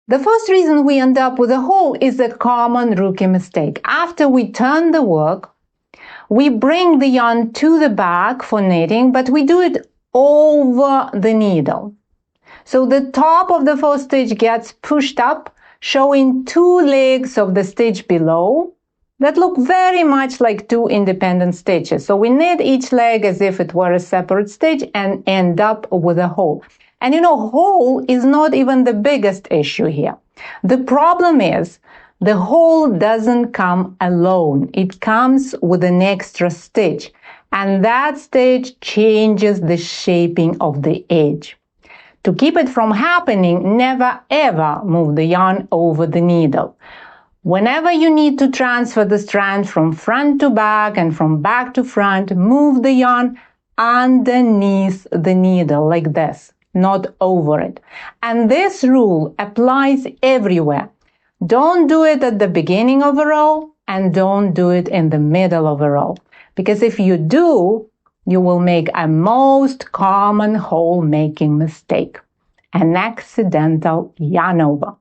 The first reason we end up with a hole is a common rookie mistake. After we turn the work, we bring the yarn to the back for knitting, but we do it over the needle. So the top of the first stitch gets pushed up, showing two legs of the stitch below that look very much like two independent stitches. So we knit each leg as if it were a separate stitch and end up with a hole. And hole is not even the biggest issue here. The problem is the hole doesn't come alone. It comes with an extra stitch, and that stitch changes the shaping of the edge. To keep it from happening, never ever move the yarn over the needle. Whenever you need to transfer the strand from front to back and from back to front, move the yarn underneath the needle like this, not over it. And this rule applies everywhere. Don't do it at the beginning of a row and don't do it in the middle of a row. Because if you do, you will make a most common hole making mistake, an accidental yarn over.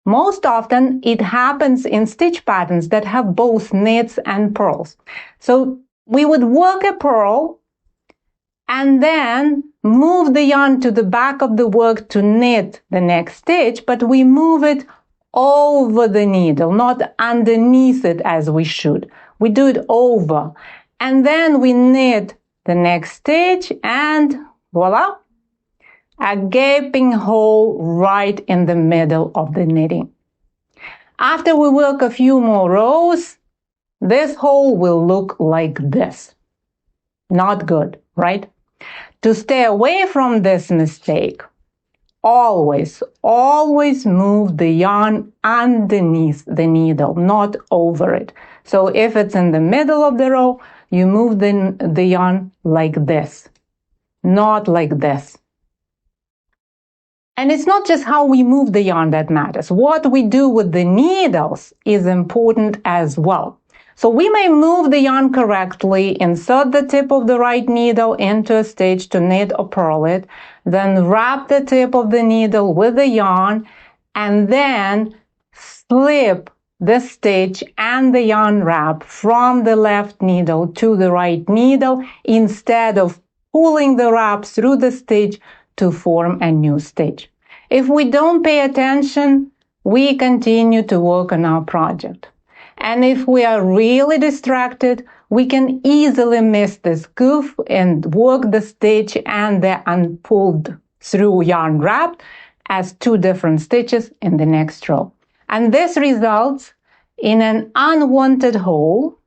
Most often, it happens in stitch patterns that have both knits and purls. So we would work a purl and then move the yarn to the back of the work to knit the next stitch, but we move it over the needle, not underneath it as we should. We do it over. And then we knit the next stitch and voila, a gaping hole right in the middle of the knitting. After we work a few more rows, this hole will look like this. Not good, right? To stay away from this mistake, always move the yarn underneath the needle, not over it. So if it's in the middle of the row, you move the yarn like this, not like this. And it's not just how we move the yarn that matters. What we do with the needles is important as well. So we may move the yarn correctly, insert the tip of the right needle into a stitch to knit or purl it, then wrap the tip of the needle with the yarn, and then slip the stitch and the yarn wrap from the left needle to the right needle instead of pulling the wrap through the stitch to form a new stitch. If we don't pay attention, we continue to work on our project. And if we are really distracted, we can easily miss this goof and work the stitch and the unpulled through yarn wrap as two different stitches in the next row. And this results in an unwanted hole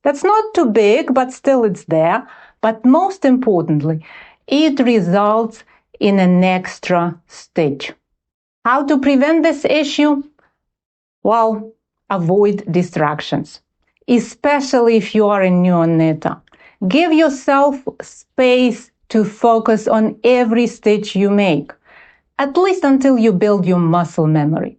that's not too big, but still it's there. But most importantly, it results in an extra stitch. How to prevent this issue? Well, avoid distractions, especially if you are a new knitter. Give yourself space to focus on every stitch you make, at least until you build your muscle memory.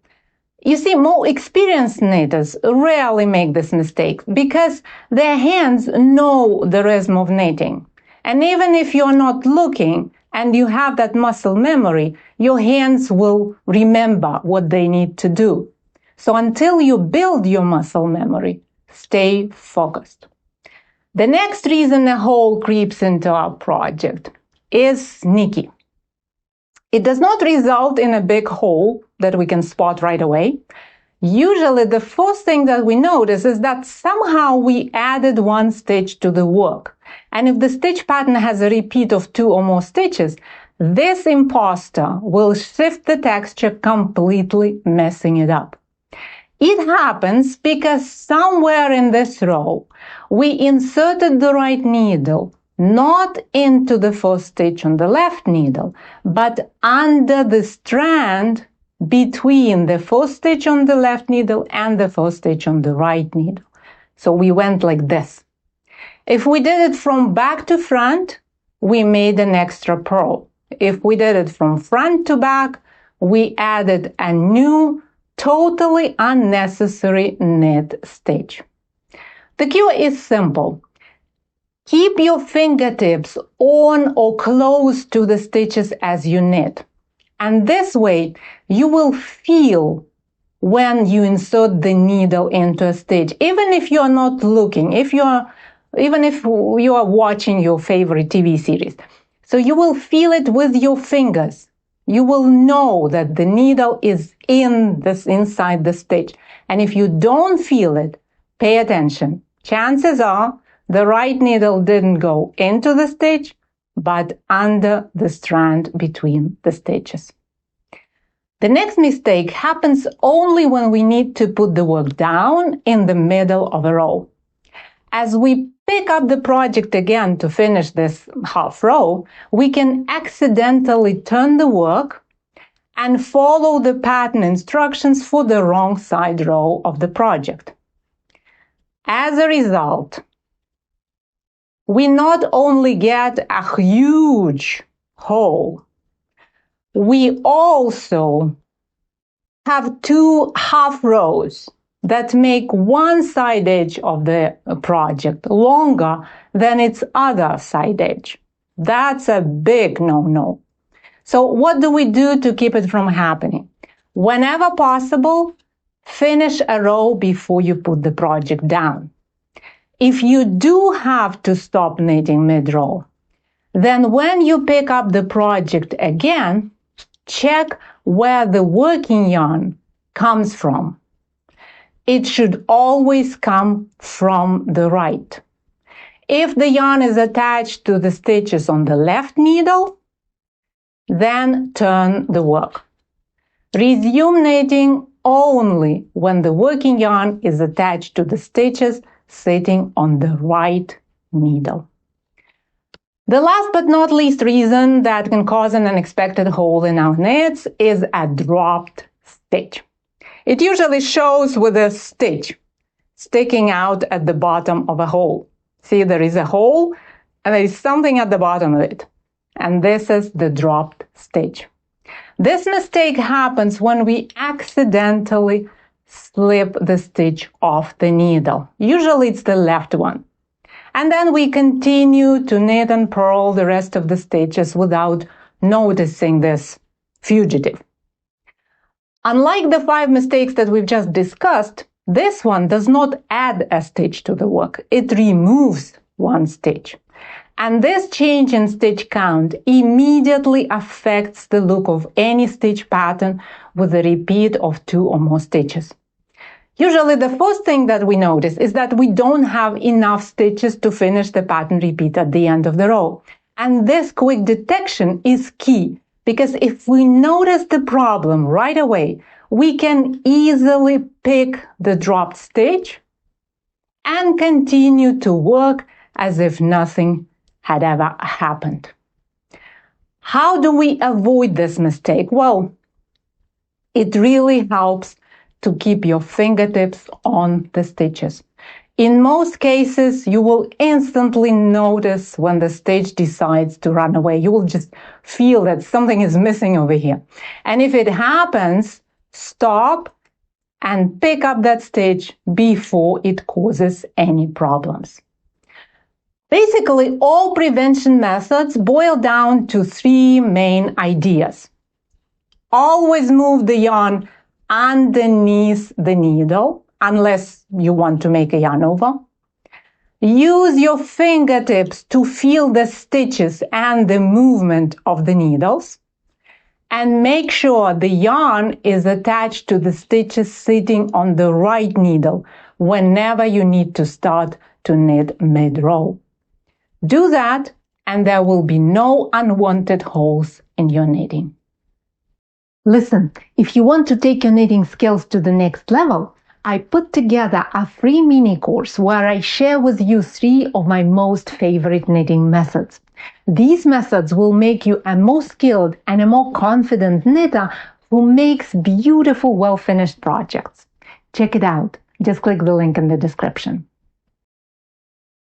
You see, more experienced knitters rarely make this mistake because their hands know the rhythm of knitting. And even if you're not looking and you have that muscle memory, your hands will remember what they need to do. So until you build your muscle memory, stay focused. The next reason a hole creeps into our project is sneaky. It does not result in a big hole that we can spot right away. Usually the first thing that we notice is that somehow we added one stitch to the work. And if the stitch pattern has a repeat of 2 or more stitches, this imposter will shift the texture completely, messing it up. It happens because somewhere in this row, we inserted the right needle not into the first stitch on the left needle, but under the strand between the first stitch on the left needle and the first stitch on the right needle. So we went like this. If we did it from back to front, we made an extra purl. If we did it from front to back, we added a new, totally unnecessary knit stitch. The cue is simple. Keep your fingertips on or close to the stitches as you knit. And this way, you will feel when you insert the needle into a stitch, even if you are not looking, even if you are watching your favorite TV series. So you will feel it with your fingers. You will know that the needle is inside the stitch. And if you don't feel it, pay attention. Chances are the right needle didn't go into the stitch, but under the strand between the stitches. The next mistake happens only when we need to put the work down in the middle of a row. As we pick up the project again to finish this half row, we can accidentally turn the work and follow the pattern instructions for the wrong side row of the project. As a result, we not only get a huge hole, we also have two half rows that make one side edge of the project longer than its other side edge. That's a big no-no. So what do we do to keep it from happening? Whenever possible, finish a row before you put the project down. If you do have to stop knitting mid-row, then when you pick up the project again, check where the working yarn comes from. It should always come from the right. If the yarn is attached to the stitches on the left needle, then turn the work. Resume knitting only when the working yarn is attached to the stitches sitting on the right needle. The last but not least reason that can cause an unexpected hole in our knits is a dropped stitch. It usually shows with a stitch sticking out at the bottom of a hole. See, there is a hole and there is something at the bottom of it. And this is the dropped stitch. This mistake happens when we accidentally slip the stitch off the needle. Usually it's the left one. And then we continue to knit and purl the rest of the stitches without noticing this fugitive. Unlike the 5 mistakes that we've just discussed, this one does not add a stitch to the work. It removes one stitch. And this change in stitch count immediately affects the look of any stitch pattern with a repeat of 2 or more stitches. Usually the first thing that we notice is that we don't have enough stitches to finish the pattern repeat at the end of the row. And this quick detection is key, because if we notice the problem right away, we can easily pick the dropped stitch and continue to work as if nothing had ever happened. How do we avoid this mistake? Well, it really helps to keep your fingertips on the stitches. In most cases, you will instantly notice when the stitch decides to run away. You will just feel that something is missing over here. And if it happens, stop and pick up that stitch before it causes any problems. Basically, all prevention methods boil down to 3 main ideas. Always move the yarn underneath the needle, unless you want to make a yarn over. Use your fingertips to feel the stitches and the movement of the needles. And make sure the yarn is attached to the stitches sitting on the right needle whenever you need to start to knit mid-row. Do that, and there will be no unwanted holes in your knitting. Listen, if you want to take your knitting skills to the next level, I put together a free mini course where I share with you 3 of my most favorite knitting methods. These methods will make you a more skilled and a more confident knitter who makes beautiful, well-finished projects. Check it out. Just click the link in the description.